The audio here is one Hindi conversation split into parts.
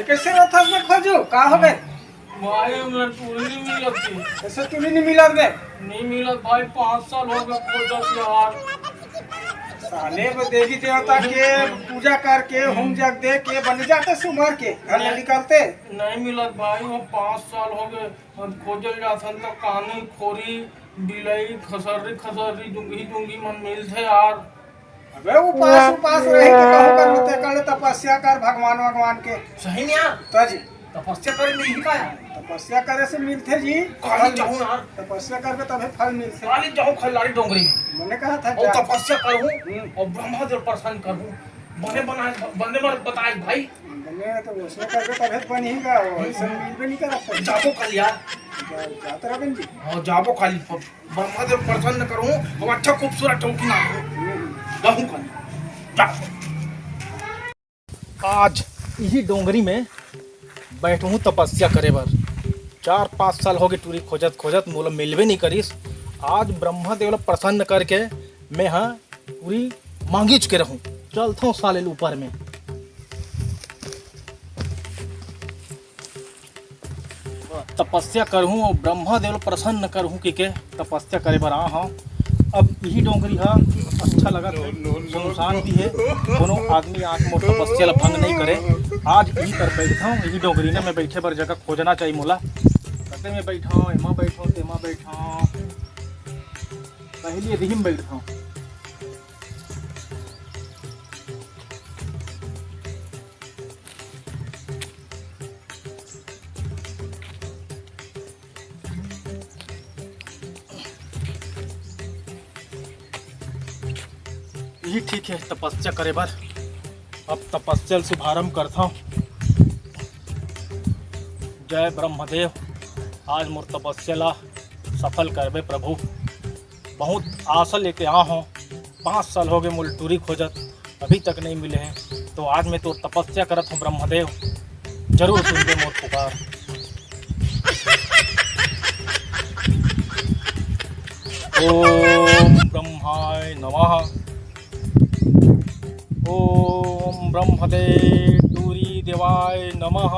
कैसे रहता है खोजू का हो गए भाई मैं टूरी नहीं मिलत थी। कैसे तू नहीं मिला बे नहीं मिलत भाई, 5 साल हो गए खोजत यार। साले वो देवी देवता के पूजा करके होम जग दे के बन जाते सुमर के घर में निकलते नहीं मिलत भाई, वो 5 साल हो गए। हम खोजल जाथन तो कानी खोरी बिलई खसरी खसरी जुंगी जुंगी मन मिलते यार। अबे उपास रहे के कहू करते कर तपस्या कर भगवान भगवान के सही नहीं यार, तो जी तपस्या करे नहीं का यार। तपस्या करे से मिलते जी काली जाऊं यार, तपस्या करके तभी फल मिलते काली जाऊं खल्लारी डोंगरी में मैंने कहा था और जा। तपस्या करूं और ब्रह्मा देव प्रसन्न करूं। बने मर बताए भाई, मैंने तो उसमें करके तभी बनेगा ऐसा मिल भी नहीं करता जाबो कल यार। जाते रह जी और जाबो खाली ब्रह्मा देव प्रसन्न करूं और अच्छा खूबसूरत टोकी ना रहूं कल जा। आज यही डोंगरी में बैठू हूँ तपस्या करे बर। 4-5 साल हो गए टूरी खोजत खोजत मोला मिलवे नहीं करीस। आज ब्रह्मा देव प्रसन्न करके मैं हाँ पूरी मांगीच के रहूं। चलता हूँ साले ऊपर में। तपस्या करूँ और ब्रह्मा देव प्रसन्न करूँ कि के तपस्या करे बर आ हाँ। अब यही डोंगरी हाँ अच्छा लगा, सुनसान भी है, दोनों आदमी आँख मोट तपस्या ला भंग नहीं करे। आज यही पर बैठा हूँ, यही डोंगरी ने मैं बैठे पर जगह खोजना चाहिए मोला। कते में बैठा हूँ, एमा बैठा हूँ, तेमा बैठा हूँ, पहले यही में बैठा हूँ। यही ठीक है तपस्या करे बर। अब तपस्या शुभारंभ करता हूँ। जय ब्रह्मदेव, आज मोर तपस्या ला सफल करबे प्रभु। बहुत आशा लेके आ हूँ, 5 साल हो गए मोल टूरी खोजत, अभी तक नहीं मिले हैं। तो आज मैं तो तपस्या करत हूँ ब्रह्मदेव, जरूर सुन दे मोर पुकार। ओम ब्रह्माय नमः। ओम ब्रह्मदेव टूरी देवाय नमः।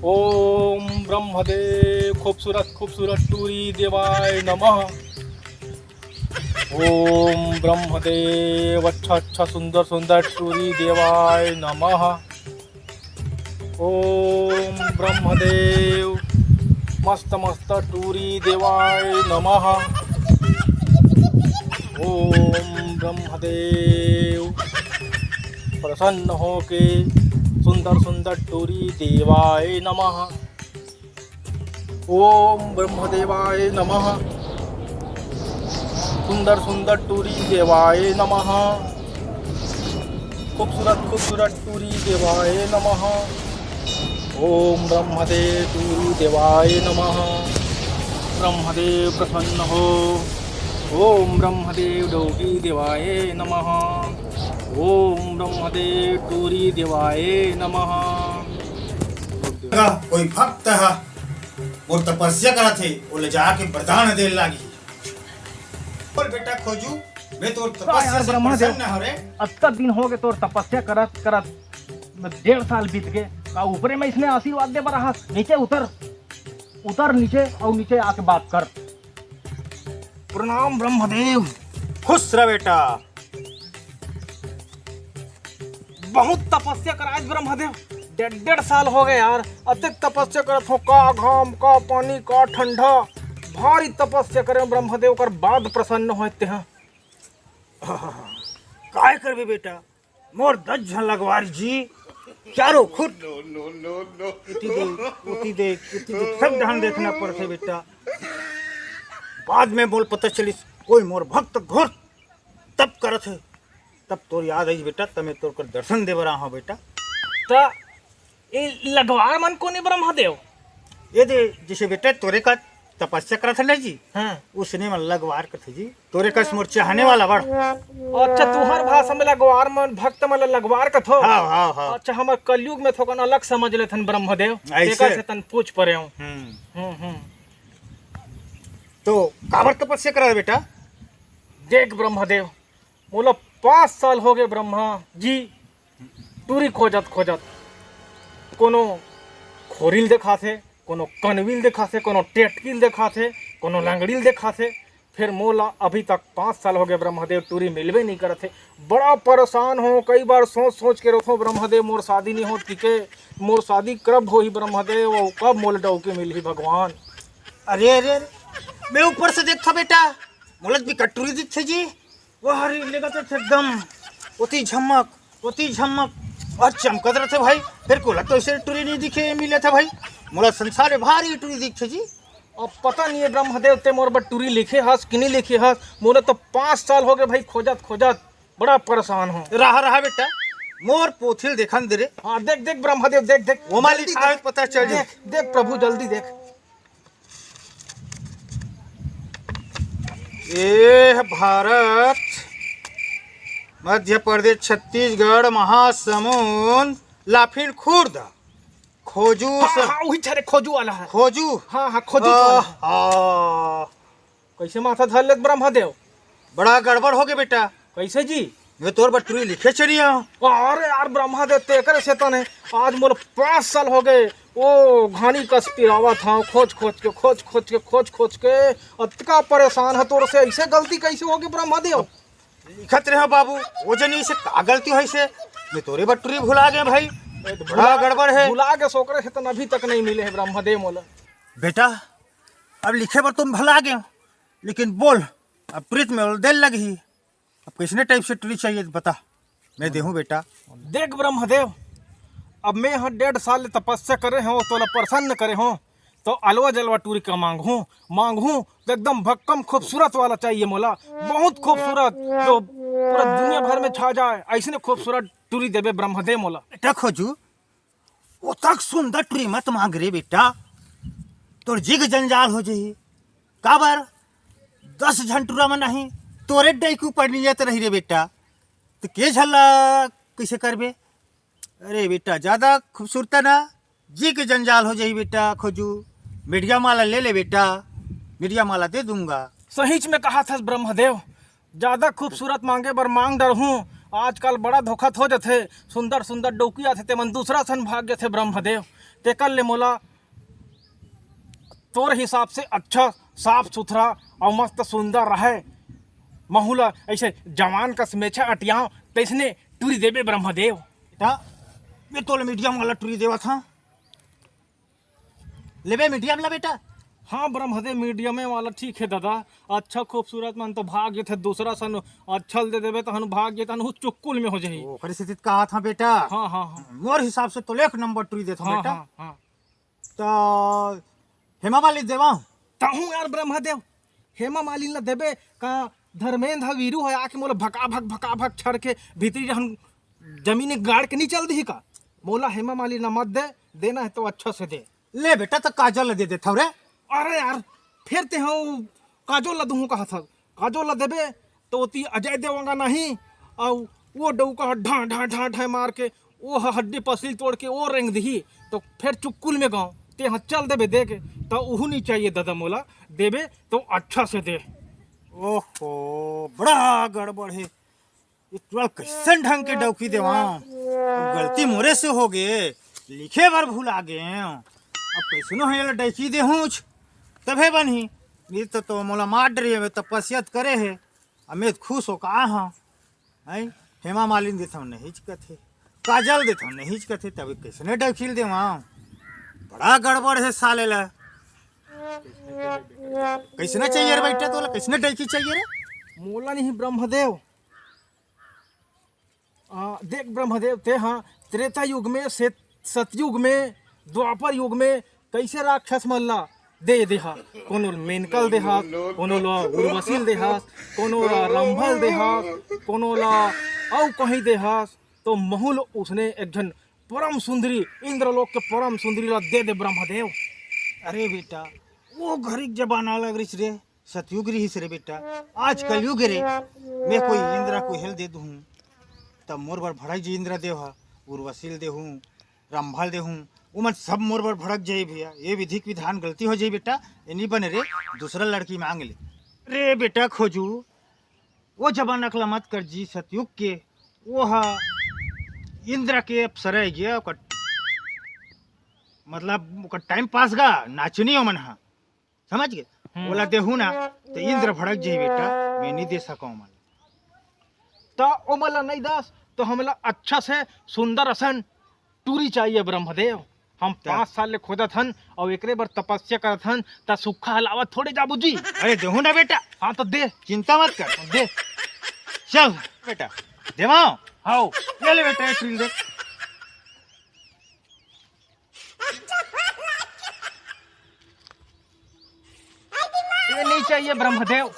ओम ब्रह्मदेव खूबसूरत खूबसूरत टूरी देवाय नमः। ओम ब्रह्मदेव अच्छा अच्छा सुंदर सुंदर टूरी देवाय नमः। ओम ब्रह्मदेव मस्त मस्त टूरी देवाय नमः। ओम ब्रह्मदेव प्रसन्न हो के सुंदर सुंदर टूरी देवाय नमः। ओम ब्रह्मदेवाय नमः। सुंदर सुंदर टूरी देवाय नमः। खूबसूरत खूबसूरत टूरी देवाय नमः। ओम ब्रह्मदेव टूरी देवाय नमः। ब्रह्मदेव प्रसन्न हो। ओम ब्रह्मदेव डोगी देवाय नमः। ओम ब्रह्मदेव टूरी देवाय नमः। कोई भक्त है और तपस्या करा थे वो ले जाके वरदान दे लागी। बोल बेटा खोजू मैं तो तपस्या से प्रसन्न हो रे। अत्ता दिन हो गए तोर तपस्या करत करत 1.5 साल बीत गए। का ऊपरे में इसने आशीर्वाद दे बरा, नीचे उतर उतर नीचे और नीचे आके बात कर। प्रणाम ब्रह्मदेव। खुश रह बेटा। बहुत तपस्या करा आज ब्रह्मदेव, 1.5 साल हो गए यार। अधिक तपस्या करत हो, का घाम का पानी का ठंडा, भारी तपस्या करे ब्रह्मदेव कर बाद प्रसन्न होते हैं। काय करबे बेटा, मोर 10 झन लगवारी जी चारों खुद उती दे सब ध्यान देखना पड़ते बेटा। बाद में बोल पता चली कोई मोर भक्त घोर तब करत है, तब तोर याद आई बेटा, तमें तोर कर दर्शन दे रहा हूँ बेटा। तो ये लगवार मन को नहीं ब्रह्मदेव, ये दे जैसे बेटा तोरे का तपस्या करत है जी, हाँ उसने मन लगवार करते जी, तोरे का मोर चाहने वाला बड़। अच्छा तुहर भाषा में लगवार मन भक्त मन लगवार का थो। हाँ हाँ हाँ। अच्छा हमर कलयुग में थोकन अलग समझ ले थन ब्रह्मदेव, ऐसे? तेकर से तन पूछ परे हूँ। तो काबर तपस्या करा बेटा? देख ब्रह्मदेव, मोला 5 साल हो गए ब्रह्मा जी टूरी खोजत खोजत, कोनो खोरिल देखा थे, कोनो कनविल देखा थे, कोनो टेटकिल देखा थे, कोनो लंगड़िल देखा थे, फिर मोला अभी तक 5 साल हो गए ब्रह्मदेव टूरी मिलवे नहीं करते। बड़ा परेशान हो, कई बार सोच सोच के रखो ब्रह्मदेव मोर शादी नहीं हो टिके, मोर शादी कब हो ही ब्रह्मदेव, और कब मोल डौके मिली भगवान। अरे अरे अरे, मैं ऊपर से देखता बेटा, मोलत भी कटोरी दिखते जी, वो हरी लेगा तो एकदम ओती झमक और चमकत रहते भाई। फिर को लगता ऐसे टूरी नहीं दिखे मिले था भाई, मोला संसार में भारी टूरी दिखते जी। अब पता नहीं है ब्रह्मदेव ते मोर बट टूरी लिखे हस कि नहीं लिखे हस, मोरे तो 5 साल हो गए भाई खोजत खोजत, बड़ा परेशान हूँ। रहा बेटा, मोर पोथिल देखन दे रे। हाँ देख देख ब्रह्मदेव, देख देख वो मालिक जल्दी देख, पता चल जाए। देख देख प्रभु जल्दी देख। ये भारत, मध्य प्रदेश, छत्तीसगढ़, महासमुंद, लाफिन खुर्द, खोजू हाँ, हाँ वही छरे खोजू वाला है। खोजू। हाँ हाँ खोजू वाला है। हाँ, कैसे माथा धर लेत ब्रह्मदेव? बड़ा गड़बड़ हो गया बेटा। कैसे जी? मैं तोर बटुरी लिखे चलिए। अरे यार ब्रह्मदेव तेकर से तो नहीं, आज मोर 5 साल हो गए वो घानी कस पिरावा था, खोज खोज के अतका परेशान है तोर से। ऐसे गलती कैसे हो गई ब्रह्मदेव? लिखत रहे बाबू, वो जनी से का गलती है से, मैं तोरे बटुरी भुला गए भाई, बड़ा गड़बड़ है। भुला के सोकरे से तो अभी तक नहीं मिले है ब्रह्मदेव मोला। बेटा अब लिखे पर तुम भुला गए, लेकिन बोल अब प्रीत में दिल लगी, अब किसने टाइप से टूरी चाहिए बता, मैं देहूँ बेटा। देख ब्रह्मदेव, अब मैं यहाँ 1.5 साल तपस्या करे हूँ, तोला प्रसन्न करे हूँ, तो अलवा जलवा टूरी का मांगू तो एकदम भक्कम खूबसूरत वाला चाहिए मोला, बहुत खूबसूरत, जो पूरा दुनिया भर में छा जाए ऐसे खूबसूरत टूरी देवे ब्रह्मदेव मोला। बेटा खोजू, वो तक सुंदर टूरी मत मांग रे बेटा, तोर जिग जंजाल हो जाही। काबर 10 झंटुरा में नहीं तोरे डाइकू पड़नी जाते रही रे बेटा, तो के झल्ला कैसे करबे? अरे बेटा ज्यादा खूबसूरत ना, जी के जंजाल हो जाही बेटा। खोजू मीडिया माला ले ले बेटा, मीडिया माला दे दूंगा। सहीच में कहा था ब्रह्मदेव, ज्यादा खूबसूरत मांगे बर मांग डर हूँ, आजकल बड़ा धोखा हो जाते, सुंदर सुंदर डौकी आते ते मन दूसरा सन भाग्य थे ब्रह्मदेव। ते कर ले मोला तोर हिसाब से अच्छा साफ सुथरा और मस्त सुंदर रहे, महूला ऐसे जवान का समेछा अटियाओ तैसने टूरी देवे ब्रह्मदेव। बेटा मैं तो मीडियम वाला टूरी देवा था, लेबे मीडियम ला बेटा। हाँ ब्रह्मदेव मीडियम वाला ठीक है दादा, अच्छा खूबसूरत मन तो भाग्य थे, दूसरा सन अच्छा दे देवे तो भाग्य तन चुक्कुल में हो जाए। परिस्थिति कहा था बेटा। हाँ हाँ हाँ मोर हिसाब से तो 1 नंबर टूरी देता हाँ बेटा। हाँ हाँ तो हेमा मालिनी देवा ताहूँ यार ब्रह्मदेव, हेमा मालिनी ला देवे का धर्मेंद्र वीरू है आके मोला भका भक छड़ के भीतरी हम जमीने गाड़ के नहीं चल दी का, मोला हेमा मालिनी मत दे, देना है तो अच्छा से दे। ले बेटा तो काजल दे देता रे। अरे यार फिर ते हूँ काजोल ला दूँ कहा था, काजोल ला देवे तो ती अजय देवंगा नहीं, और वो डौका ढा ढा ढा ढा मार के वो हड्डी पसली तोड़ के वो रेंग दी, तो फिर चुक्कुल में गाँव ते हाँ चल देवे दे के, तो वह नहीं चाहिए दादा मोला, देवे तो अच्छा से दे। ओहो बड़ा गड़बड़ है, इतना कैसन ढंग के डौकी देवा, गलती मोरे से हो गए, लिखे बार भूला गए, अब कैसनो है डैकी दे हूँ तभे बनी, नहीं तो मोला मार डरी है, तपस्या करे है, अब मैं खुश हो कहा हाँ है। हेमा मालिनी देता हूँ नहीं हिचकत है, काजल देता हूँ नहीं हिचकत है, तभी कैसने डैखिल दे वहाँ, बड़ा गड़बड़ है साले ला। कैसने चाहिए रे बेटा, तो कैसने डैकी चाहिए रे? मोला नहीं ब्रह्मदेव, देख ब्रह्मदेव ते हाँ त्रेता युग में सतयुग में द्वापर युग में कैसे राक्षस मल्ला दे देहा, कोनो मेनकल देहा, कोनो ला उर्वशील देहा, कोनो ला रंभल देहा, कोनो ला औ कहीं देहा, तो महूल उसने एक जन परम सुंदरी इंद्रलोक के परम सुंदरी ला दे दे ब्रह्मदेव। अरे बेटा वो घड़ी जमाना लग रही रे, सतयुग रही रे बेटा, आज कलयुग रे। मैं कोई इंद्रा को हेल दे दूँ तब मोर बर भड़क जी इंद्रा देव उर्वशील देहूँ रंभल देहूँ उमन सब मोर बर भड़क जाई भैया। ये विधिक विधान गलती हो जाई बेटा, ये नहीं बने रे, दूसरा लड़की मांग ले रे बेटा। खोजू वो जमाना कला मत कर जी, सतयुग के वो हा इंद्र के अप्सरा गया मतलब टाइम पास गा नाचनी हो मन हा, समझ गए। बोला देहू ना तो इंद्र भड़क जाई बेटा, मैं नहीं दे सका मन तो ओ मला नहीं दास, तो हमला अच्छा से सुंदर असन टूरी चाहिए ब्रह्मदेव। हम 5 साल ले खोदत हन और एकरे बर तपस्या करत हन, ता सुखा हलावा थोड़े जाबू जी। अरे देहू ना बेटा, हाँ तो दे, चिंता मत कर, दे चल बेटा देवाओ। हाँ ले ले बेटा एक रील देख। ये नहीं चाहिए ब्रह्मदेव।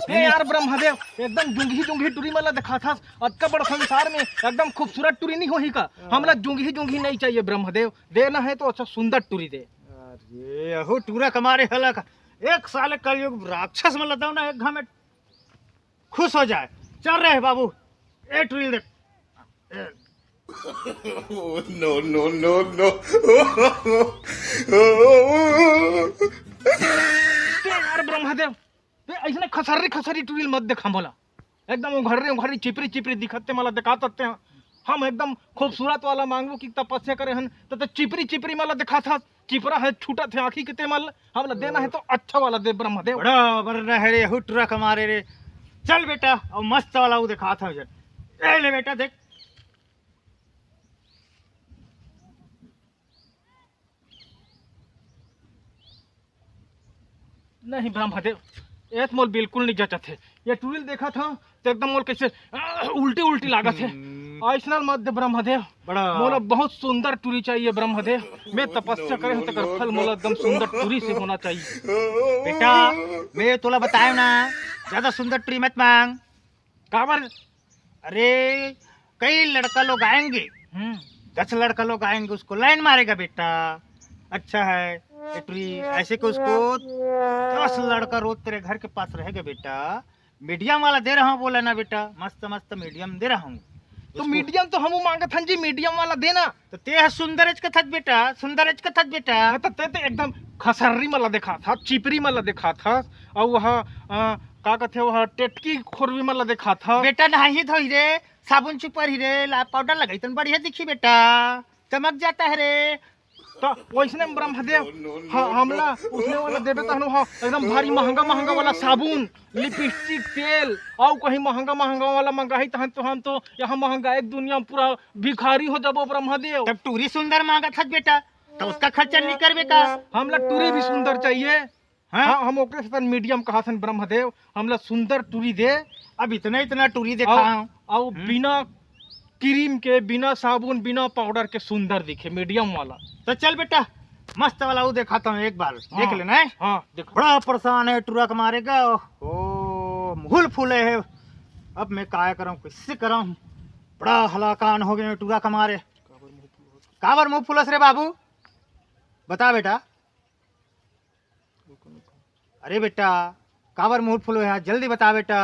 ये यार ब्रह्मदेव एकदम जुंगी जुंगी टूरी मला दिखा था, अतका बड़ा संसार में एकदम खूबसूरत टूरी नहीं होही का। हमला जुंगी जुंगी नहीं चाहिए ब्रह्मदेव, देना है तो अच्छा सुंदर टूरी दे। अरे अहो टूरा कमारे हला का एक साल कलयुग राक्षस में लताओ ना, एक घा में खुश हो जाए। चल रहे बाबू ए टूरी देख। no, no, no, no. यार ब्रह्मदेव ऐसे खसरी खसरी टूरी मत देखा मोला, एकदम उघरी चिपरी चिपरी दिखते मला दिखाते हैं। हम एकदम खूबसूरत वाला मांगू की तपस्या करे हन तो चिपरी चिपरी मला दिखा था, चिपरा है छूटा थे आँखी कितने मल। हमला देना है तो अच्छा वाला दे ब्रह्मदेव। बड़ा बड़ा है रे हुटरा कमारे रे। चल बेटा और मस्त वाला वो दिखा था मुझे, ए ले बेटा देख। नहीं ब्रह्मदेव एक मोल बिल्कुल नहीं जचा थे। ये टूरिल देखा था तो एकदम मोल कैसे उल्टी उल्टी लागत है। ऐसा मत दे ब्रह्मदेव, बड़ा मोला बहुत सुंदर टूरी चाहिए ब्रह्मदेव। मैं तपस्या करे तो कर फल मोला एकदम सुंदर टूरी से होना चाहिए। बेटा मैं तोला बताया ना, ज्यादा सुंदर टूरी मत मांग। काबर? अरे कई लड़का लोग आएंगे, 10 लड़का लोग आएंगे, उसको लाइन मारेगा बेटा। अच्छा है टूरी ऐसे कि उसको 10 लड़का रोज तेरे घर के पास रहेगा बेटा। मीडियम वाला दे रहा हूँ बोला ना बेटा, मस्त मस्त मीडियम दे रहा हूँ। तो मीडियम तो हम मांगत हन जी, मीडियम वाला देना। तो ते सुंदरज का थक बेटा, सुंदरज का थक बेटा। तो ते एकदम खसर्री मला देखा था, चिपरी मला देखा था, और वह का कहते वह टेटकी खोरवी मला देखा था। बेटा नहाई धोई रे, साबुन छुपर ही रे, पाउडर लगाई तो बढ़िया दिखी बेटा, चमक जाता है रे। तो वैसने ब्रह्मदेव हमला उसने वाला देवे तो हम एकदम भारी महंगा महंगा वाला साबुन, लिपस्टिक, तेल और कहीं महंगा महंगा वाला मंगाई तो हम तो यहाँ महंगाई दुनिया में पूरा भिखारी हो जाबो ब्रह्मदेव। तब टूरी सुंदर मांगा था बेटा, तो उसका खर्चा नहीं कर बेटा। हमला टूरी भी सुंदर चाहिए। हाँ? हाँ हम ओकरे से मीडियम कहा था ब्रह्मदेव, हमला सुंदर टूरी दे। अब इतना टूरी देखा हूँ और बिना क्रीम के, बिना साबुन, बिना पाउडर के सुंदर दिखे, मीडियम वाला। तो चल बेटा मस्त वाला वो दिखाता हूँ, एक बार देख लेना है। हाँ देखो। बड़ा परेशान है टूरा का मारेगा, ओ मुहुल फूले है। अब मैं क्या कराऊँ, किससे कराऊँ, बड़ा हलाकान हो गए टूरा का मारे। काबर मुँह फूलस रे बाबू, बता बेटा। अरे बेटा काबर मुँह फूलो है, जल्दी बता बेटा।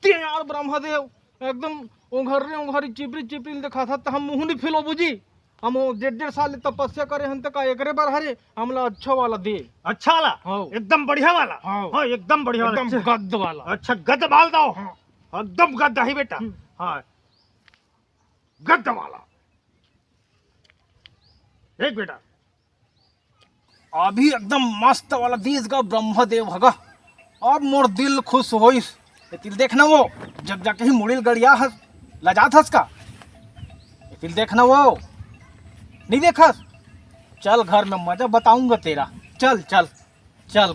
यार ब्रह्मदेव एकदम उघरी चिपरी चिपरी देखा था तो हम मुँह नहीं फिलो बुझी। हम 1.5 साल तपस्या करे हन का एकरे बार हरे हमला अच्छा वाला दे। अच्छा वाला? हाँ। एकदम बढ़िया वाला? हाँ। हाँ एकदम बढ़िया वाला, एकदम गद्द वाला। अच्छा गद्द बाल दो। हाँ। एकदम गद्द ही बेटा। हाँ गद्द वाला एक बेटा। अभी एकदम मस्त वाला देश का ब्रह्मदेव हगा। अब मोर दिल खुश होइस। तिल देखना वो जब जाके ही मुड़िल गड़िया हस लजात हस का। तिल देखना वो नहीं देखा। चल घर में मजा बताऊंगा तेरा। चल चल चल।